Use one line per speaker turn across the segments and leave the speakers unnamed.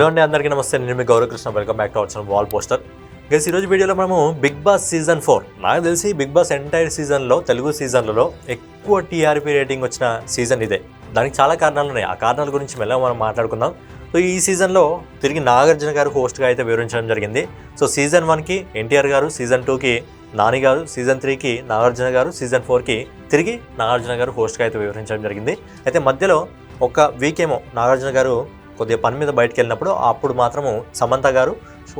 Hello అండి, అందరికీ నమస్తే. నేను మీ Gauravkrishna. Welcome back to our channel wall poster. Guys, ఈరోజు వీడియోలో మనము బిగ్ బాస్ సీజన్ 4, నాకు తెలిసి బిగ్ బాస్ ఎంటైర్ సీజన్లో, తెలుగు సీజన్లలో ఎక్కువ టీఆర్పీ రేటింగ్ వచ్చిన సీజన్ ఇదే. దానికి చాలా కారణాలు ఉన్నాయి. ఆ కారణాల గురించి మెల్లగా మనం మాట్లాడుకుందాం. సో ఈ సీజన్లో తిరిగి నాగార్జున గారు హోస్ట్గా అయితే వివరించడం జరిగింది. సో సీజన్ 1కి ఎన్టీఆర్ గారు, సీజన్ 2కి నాని గారు, సీజన్ 3కి నాగార్జున గారు, సీజన్ 4కి తిరిగి నాగార్జున గారు హోస్ట్గా అయితే వివరించడం జరిగింది. అయితే మధ్యలో ఒక వీక్ ఏమో నాగార్జున గారు కొద్దిగా పని మీద బయటకు వెళ్ళినప్పుడు అప్పుడు మాత్రము సమంత గారు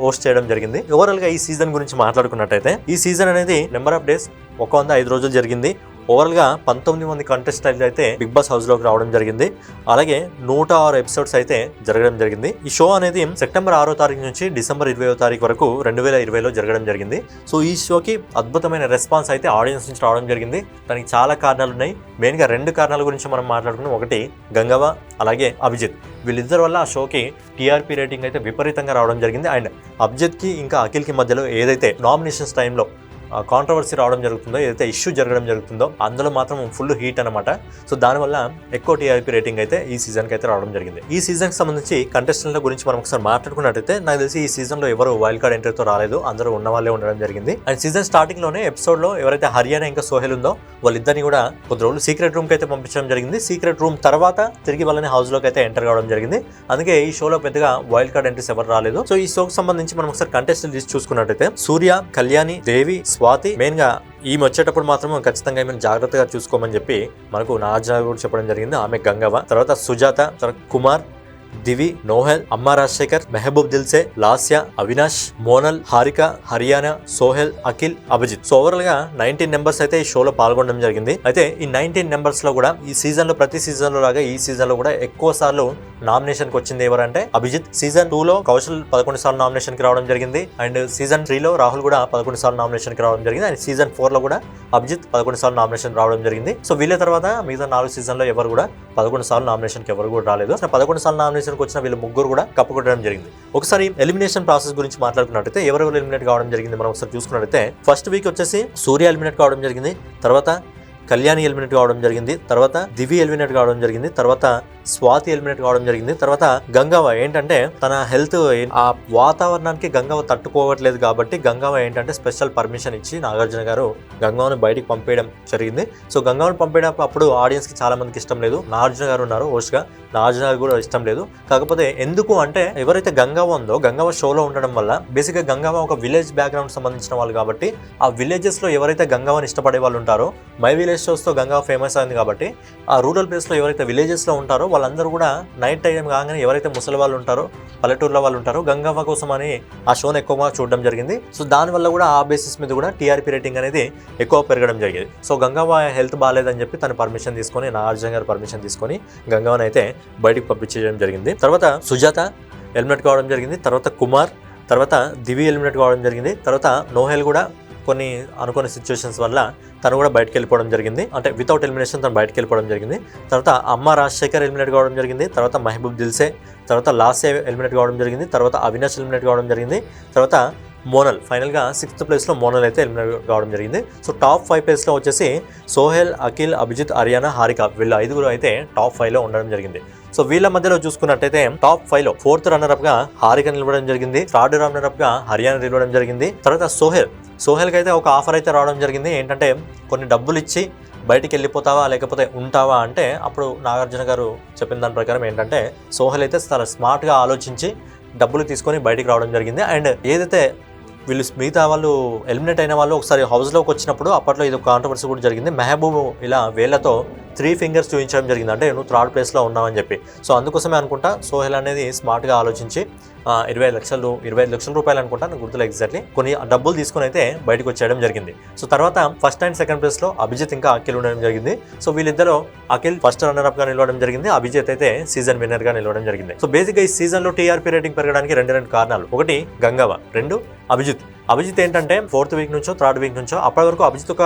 హోస్ట్ చేయడం జరిగింది. ఓవరాల్గా ఈ సీజన్ గురించి మాట్లాడుకున్నట్టయితే ఈ సీజన్ అనేది నెంబర్ ఆఫ్ డేస్ 105 రోజులు జరిగింది. ఓవరాల్గా 19 మంది కంటెస్టెంట్లు అయితే బిగ్ బాస్ హౌస్లోకి రావడం జరిగింది. అలాగే 106 ఎపిసోడ్స్ అయితే జరగడం జరిగింది. ఈ షో అనేది సెప్టెంబర్ 6వ తారీఖు నుంచి డిసెంబర్ 20వ తారీఖు వరకు 2020లో జరగడం జరిగింది. సో ఈ షోకి అద్భుతమైన రెస్పాన్స్ అయితే ఆడియన్స్ నుంచి రావడం జరిగింది. దానికి చాలా కారణాలు ఉన్నాయి. మెయిన్గా 2 కారణాల గురించి మనం మాట్లాడుకున్నాం. ఒకటి గంగవ్వ, అలాగే అభిజిత్. వీళ్ళిద్దరి వల్ల ఆ షోకి టీఆర్పీ రేటింగ్ అయితే విపరీతంగా రావడం జరిగింది. అండ్ అభిజిత్కి ఇంకా అఖిల్కి మధ్యలో ఏదైతే నామినేషన్స్ టైంలో కాంట్రవర్సీ రావడం జరుగుతుందో, ఏదైతే ఇష్యూ జరగడం జరుగుతుందో అందులో మాత్రం ఫుల్ హీట్ అనమాట. సో దానివల్ల ఎక్కువ టీఆర్పీ రేటింగ్ అయితే ఈ సీజన్కి అయితే రావడం జరిగింది. ఈ సీజన్కి సంబంధించి కంటెస్టెంట్ల గురించి మనం ఒకసారి మాట్లాడుకున్నట్టయితే నాకు తెలిసి ఈ సీజన్లో ఎవరు వైల్డ్ కార్డ్ ఎంట్రీతో రాలేదు. అందరూ ఉన్న వాళ్ళే ఉండడం జరిగింది. అండ్ సీజన్ స్టార్టింగ్లోనే ఎపిసోడ్లో ఎవరైతే హర్యానా ఇంకా సోహెల్ ఉందో వాళ్ళిద్దరిని కూడా కొద్ది రోజులు సీక్రెట్ రూమ్కి అయితే పంపించడం జరిగింది. సీక్రెట్ రూమ్ తర్వాత తిరిగి వాళ్ళని హౌస్లోకి అయితే ఎంటర్ కావడం జరిగింది. అందుకే ఈ షోలో పెద్దగా వైల్డ్ కార్డ్ ఎంట్రీస్ ఎవరు రాలేదు. సో ఈ షోకి సంబంధించి మనం ఒకసారి కంటెస్టెంట్ లిస్ట్ చూసుకున్నట్టయితే సూర్య, కళ్యాణి, దేవి, స్వాతి. మెయిన్ గా ఈమె వచ్చేటప్పుడు మాత్రం ఖచ్చితంగా ఈమెను జాగ్రత్తగా చూసుకోమని చెప్పి మనకు నాగార్జున కూడా చెప్పడం జరిగింది. ఆమె గంగవ్వ, తర్వాత సుజాత, తర్వాత కుమార్, దివి, నోహెల్, అమ్మ రాజశేఖర్, మెహబూబ్ దిల్సే, లాస్య, అవినాష్, మోనల్, హారిక, హర్యానా, సోహెల్, అఖిల్, అభిజిత్. సో ఓవరాల్ గా 19 మెంబర్స్ అయితే ఈ షోలో పాల్గొనడం జరిగింది. అయితే ఈ 19 మెంబర్స్ లో కూడా ఈ సీజన్ లో ప్రతి సీజన్ లో లాగా ఈ సీజన్ లో కూడా ఎక్కువ సార్లు నామినేషన్ కి వచ్చింది ఎవరంటే అభిజిత్. సీజన్ 2లో కౌశల్ 11 సార్లు నామినేషన్ కి రావడం జరిగింది. అండ్ సీజన్ 3లో రాహుల్ కూడా 11 సార్లు నామినేషన్ కి రావడం జరిగింది. అండ్ సీజన్ 4లో కూడా అభిజిత్ 11 సార్లు నామినేషన్ రావడం జరిగింది. సో వీళ్ళ తర్వాత మిగతా 4 సీజన్ లో ఎవరు కూడా 11 సార్లు నామినేషన్ కి ఎవరు కూడా రాలేదు. 11 సార్లు నామినేషన్ వచ్చిన వీళ్ళు ముగ్గురు కూడా కప్పు కొట్టడం జరిగింది. ఒకసారి ఎలిమినేషన్ ప్రాసెస్ గురించి మాట్లాడుకున్నట్టయితే ఎవరెవరు ఎలిమినేట్ కావడం జరిగింది మనం ఒకసారి చూసుకున్నట్టయితే ఫస్ట్ వీక్ వచ్చేసి సూర్య ఎలిమినేట్ కావడం జరిగింది. తర్వాత కళ్యాణి ఎలిమినేట్ కావడం జరిగింది. తర్వాత దివి ఎలిమినేట్ కావడం జరిగింది. తర్వాత స్వాతి ఎలిమినేట్ కావడం జరిగింది. తర్వాత గంగవ్వ ఏంటంటే తన హెల్త్ ఆ వాతావరణానికి గంగవ్వ తట్టుకోవట్లేదు కాబట్టి గంగవ్వ ఏంటంటే స్పెషల్ పర్మిషన్ ఇచ్చి నాగార్జున గారు గంగవ్వని బయటికి పంపేయడం జరిగింది. సో గంగవ్వని పంపేటప్పుడు ఆడియన్స్ కి చాలా మందికి ఇష్టం లేదు. నాగార్జున గారు ఉన్నారు హోస్ట్ గా, నాగార్జున గారు కూడా ఇష్టం లేదు. కాకపోతే ఎందుకు అంటే ఎవరైతే గంగవ్వ ఉందో గంగవ్వ షోలో ఉండడం వల్ల బేసిక్ గా గంగవ్వ ఒక విలేజ్ బ్యాక్గ్రౌండ్ సంబంధించిన వాళ్ళు కాబట్టి ఆ విలేజెస్ లో ఎవరైతే గంగవ్వని ఇష్టపడే వాళ్ళు ఉంటారో, మై విలేజ్ షోస్ తో గంగవ్వ ఫేమస్ అయింది కాబట్టి ఆ రూరల్ ప్లేస్ లో ఎవరైతే విలేజెస్ లో ఉంటారో వాళ్ళందరూ కూడా నైట్ టైం కాగానే ఎవరైతే ముసలి వాళ్ళు ఉంటారో, పల్లెటూరులో వాళ్ళు ఉంటారో గంగవ్వ కోసం అని ఆ షోని ఎక్కువగా చూడడం జరిగింది. సో దానివల్ల కూడా ఆ బేసిస్ మీద కూడా టీఆర్పీ రేటింగ్ అనేది ఎక్కువ పెరగడం జరిగింది. సో గంగవ్వ హెల్త్ బాగాలేదని చెప్పి తన పర్మిషన్ తీసుకొని, నాగార్జున గారు పర్మిషన్ తీసుకొని గంగవ్వని అయితే బయటికి పంపించడం జరిగింది. తర్వాత సుజాత ఎలిమినేట్ కావడం జరిగింది. తర్వాత కుమార్, తర్వాత దివి ఎలిమినేట్ కావడం జరిగింది. తర్వాత నోహెల్ కూడా కొన్ని అనుకోని సిచ్యువేషన్స్ వల్ల తను కూడా బయటకు వెళ్ళిపోవడం జరిగింది. అంటే వితౌట్ ఎలిమినేషన్ తను బయటకు వెళ్ళిపోవడం జరిగింది. తర్వాత అమ్మ రాజశేఖర్ ఎలిమినేట్ కావడం జరిగింది. తర్వాత మెహబూబ్ దిల్సే, తర్వాత లాస్య ఎలిమినేట్ కావడం జరిగింది. తర్వాత అవినాష్ ఎలిమినేట్ కావడం జరిగింది. తర్వాత మోనల్, ఫైనల్గా 6th ప్లేస్లో మోనల్ అయితే ఎలిమినేట్ కావడం జరిగింది. సో టాప్ 5 ప్లేస్లో వచ్చేసి సోహెల్, అఖిల్, అభిజిత్, హర్యానా, హారిక వీళ్ళ 5 అయితే టాప్ 5లో ఉండడం జరిగింది. సో వీళ్ళ మధ్యలో చూసుకున్నట్టయితే టాప్ 5లో 4th రన్నర్ గా హారిక నిలవడం జరిగింది. 3rd రన్నర్ గా హర్యానా నిలవడం జరిగింది. తర్వాత సోహెల్కి అయితే ఒక ఆఫర్ అయితే రావడం జరిగింది. ఏంటంటే కొన్ని డబ్బులు ఇచ్చి బయటికి వెళ్ళిపోతావా లేకపోతే ఉంటావా అంటే అప్పుడు నాగార్జున గారు చెప్పిన దాని ప్రకారం ఏంటంటే సోహెల్ అయితే చాలా స్మార్ట్గా ఆలోచించి డబ్బులు తీసుకొని బయటికి రావడం జరిగింది. అండ్ ఏదైతే వీళ్ళు మిగతా వాళ్ళు ఎలిమినేట్ అయిన వాళ్ళు ఒకసారి హౌస్లోకి వచ్చినప్పుడు అప్పట్లో ఇది ఒక కాంట్రవర్సీ కూడా జరిగింది. మెహబూబ్ ఇలా వేళ్లతో 3 ఫింగర్స్ చూపించడం జరిగింది, అంటే నువ్వు 3rd ప్లేస్లో ఉన్నావని చెప్పి. సో అందుకోసమే అనుకుంటా సోహెల్ అనేది స్మార్ట్గా ఆలోచించి 25 లక్షల రూపాయలు అనుకుంటా, నాకు గుర్తులేదు ఎగ్జాక్ట్లీ, కొన్ని డబ్బులు తీసుకుని అయితే బయటకు వచ్చేయడం జరిగింది. సో తర్వాత ఫస్ట్ అండ్ సెకండ్ ప్లేస్లో అభిజిత్ ఇంకా అఖిల్ ఉండడం జరిగింది. సో వీళ్ళిద్దరూ అఖిల్ ఫస్ట్ రన్నర్ గా నిలవడం జరిగింది, అభిజిత్ అయితే సీజన్ విన్నర్ గా నిలవడం జరిగింది. సో బేసిక్గా ఈ సీజన్ లో టీఆర్పీ రేటింగ్ పెరగడానికి రెండు కారణాలు. ఒకటి గంగవ్వ, 2 అభిజిత్ ఏంటంటే 4th వీక్ నుంచో 3rd వీక్ నుంచో అప్పటి వరకు అభిజిత్ ఒక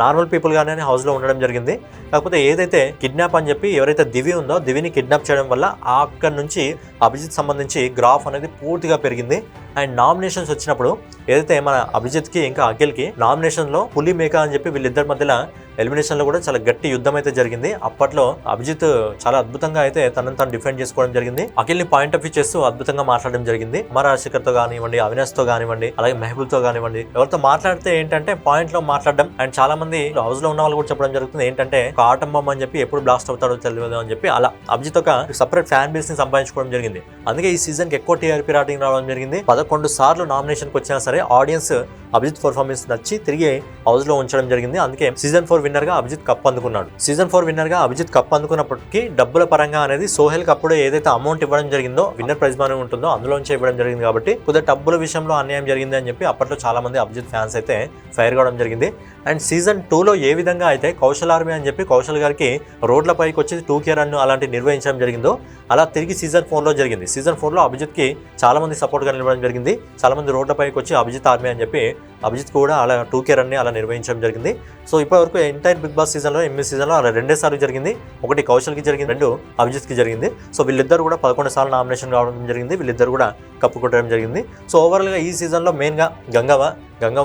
నార్మల్ పీపుల్ గానే హౌస్ లో ఉండడం జరిగింది. కాకపోతే ఏదైతే కిడ్నాప్ అని చెప్పి ఎవరైతే దివి ఉందో దివిని కిడ్నాప్ చేయడం వల్ల అక్కడి నుంచి అభిజిత్ సంబంధించి గ్రాఫ్ అనేది పూర్తిగా పెరిగింది. అండ్ నామినేషన్స్ వచ్చినప్పుడు ఏదైతే మన అభిజిత్కి ఇంకా అఖిల్కి నామినేషన్లో పులి మేక అని చెప్పి వీళ్ళిద్దరి మధ్యలో ఎలిమినేషన్లో కూడా చాలా గట్టి యుద్ధం అయితే జరిగింది. అప్పట్లో అభిజిత్ చాలా అద్భుతంగా అయితే తనను తాను డిఫెండ్ చేసుకోవడం జరిగింది. అఖిల్ని పాయింట్ ఆఫ్ వ్యూ చేస్తూ అద్భుతంగా మాట్లాడడం జరిగింది. రాజశేఖర్తో కానివ్వండి, అవినాష్తో కానివ్వండి, అలాగే మెహబూబ్తో కానివ్వండి, ఎవరితో మాట్లాడితే ఏంటంటే పాయింట్లో మాట్లాడడం. అండ్ చాలా మంది హౌస్ లో ఉన్న వాళ్ళు కూడా చెప్పడం జరుగుతుంది ఏంటంటే ఒక ఆటం బొమ్మ అని చెప్పి ఎప్పుడు బ్లాస్ట్ అవుతాడో తెలియదు అని చెప్పి అలా అభిజిత్ ఒక సపరేట్ ఫ్యాన్ బేస్ ని సంపాదించుకోవడం జరిగింది. అందుకే ఈ సీజన్ కి ఎక్కువ టీఆర్పీ రేటింగ్ రావడం జరిగింది. 11 సార్లు నామినేషన్ కి వచ్చినా సరే ఆడియన్స్ అభిజిత్ పర్ఫార్మెన్స్ నచ్చి తిరిగి హౌస్ లో ఉంచడం జరిగింది. అందుకే సీజన్ 4 విన్నర్ గా అభిజిత్ కప్ అందుకున్నాడు. సీజన్ 4 విన్నర్ గా అభిజిత్ కప్ అందుకున్నప్పటికీ డబ్బుల పరంగా అనేది సోహెల్ కి అప్పుడు ఏదైతే అమౌంట్ ఇవ్వడం జరిగిందో విన్నర్ ప్రైజ్ మనీ ఉంటుందో అందులోంచి ఇవ్వడం జరిగింది. కాబట్టి కొద్దిగా డబ్బుల విషయంలో అన్యాయం జరిగింది అని చెప్పి అప్పట్లో చాలా మంది అభిజిత్ ఫ్యాన్స్ అయితే ఫైర్ కావడం జరిగింది. అండ్ సీజన్ 2లో ఏ విధంగా అయితే కౌశల్ ఆర్మీ అని చెప్పి కౌశల్ గారికి రోడ్లపైకి వచ్చి 2K రన్ అలాంటి నిర్వహించడం జరిగిందో అలా తిరిగి సీజన్ 4లో జరిగింది. సీజన్ 4లో అభిజిత్కి చాలా మంది సపోర్ట్గా నిలవడం జరిగింది. చాలా మంది రోడ్లపైకి వచ్చి అభిజిత్ ఆర్మీ అని చెప్పి అభిజిత్ కూడా అలా 2K రన్ని అలా నిర్వహించడం జరిగింది. సో ఇప్పటివరకు ఎంటైర్ బిగ్ బాస్ సీజన్లో 8 సీజన్లో అలా 2 సార్లు జరిగింది. ఒకటి కౌశల్కి జరిగింది, 2 అభిజిత్కి జరిగింది. సో వీళ్ళిద్దరు కూడా 11 సార్లు నామినేషన్ రావడం జరిగింది. వీళ్ళిద్దరు కూడా కప్పు కొట్టడం జరిగింది. సో ఓవరాల్గా ఈ సీజన్లో మెయిన్గా గంగవ్వ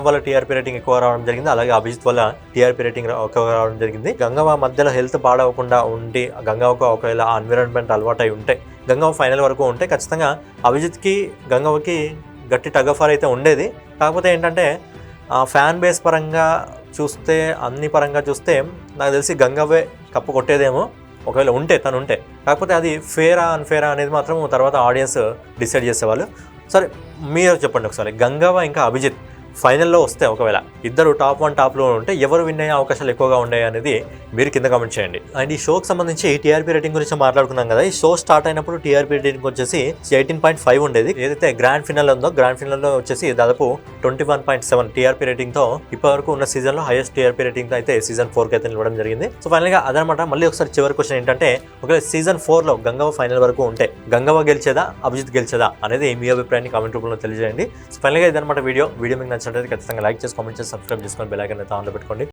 వల్ల టీఆర్పీ రేటింగ్ ఎక్కువ రావడం జరిగింది. అలాగే అభిజిత్ వల్ల టీఆర్పీ రేటింగ్ ఎక్కువ రావడం జరిగింది. గంగవ్వ మధ్యలో హెల్త్ పాడవకుండా ఉండి గంగవ్వకు ఒకవేళ ఎన్విరాన్మెంట్ అలవాటు అయి ఉంటే గంగవ్వ ఫైనల్ వరకు ఉంటే ఖచ్చితంగా అభిజిత్కి గంగవ్వకి గట్టి టగఫార్ అయితే ఉండేది. కాకపోతే ఏంటంటే ఫ్యాన్ బేస్ పరంగా చూస్తే అన్ని పరంగా చూస్తే నాకు తెలిసి గంగవ్వే కప్పు కొట్టేదేమో ఒకవేళ తను ఉంటే. కాకపోతే అది ఫేరా అన్ఫేరా అనేది మాత్రం తర్వాత ఆడియన్స్ డిసైడ్ చేసేవాళ్ళు. సరే మీరు చెప్పండి ఒకసారి, గంగవ్వ ఇంకా అభిజిత్ ఫైనల్లో వస్తే ఒకవేళ ఇద్దరు టాప్ 1 టాప్లో ఉంటే ఎవరు విన్ అయ్యే అవకాశాలు ఎక్కువగా ఉన్నాయి అనేది మీరు కింద కామెంట్ చేయండి. అండ్ ఈ షోకి సంబంధించి టీఆర్పీ రేటింగ్ గురించి మాట్లాడుకున్నాం కదా. ఈ షో స్టార్ట్ అయినప్పుడు టీఆర్పీ రేటింగ్ వచ్చేసి 18.5 ఉండేది. ఏదైతే గ్రాండ్ ఫినాల్ ఉందో గ్రాండ్ ఫినాల్లో వచ్చేసి దాదాపు 21.7 టీఆర్పీ రేటింగ్తో ఇప్పటివరకు ఉన్న సీజన్లో హైయెస్ట్ టీఆర్పీ రేటింగ్తో అయితే సీజన్ 4కి అయితే నిలవడం జరిగింది. సో ఫైనల్గా అదనమాట. మళ్ళీ ఒకసారి చివరి క్వశ్చన్ ఏంటంటే ఒకవేళ సీజన్ 4లో గంగవ్వ ఫైనల్ వరకు ఉంటే గంగవ్వ గెలిచేదా అభిజిత్ గెలిచేదా అనేది మీ అభిప్రాయాన్ని కామెంట్ రూపంలో తెలియజేయండి. సో ఫైనల్గా ఇదనమాట వీడియో మీకు నచ్చినట్లయితే ఖచ్చితంగా లైక్ చేసి కామెంట్ చేసి సబ్స్క్రైబ్ చేసుకొని బెల్ ఐకాన్ అయితే ఆన్లో పెట్టుకోండి.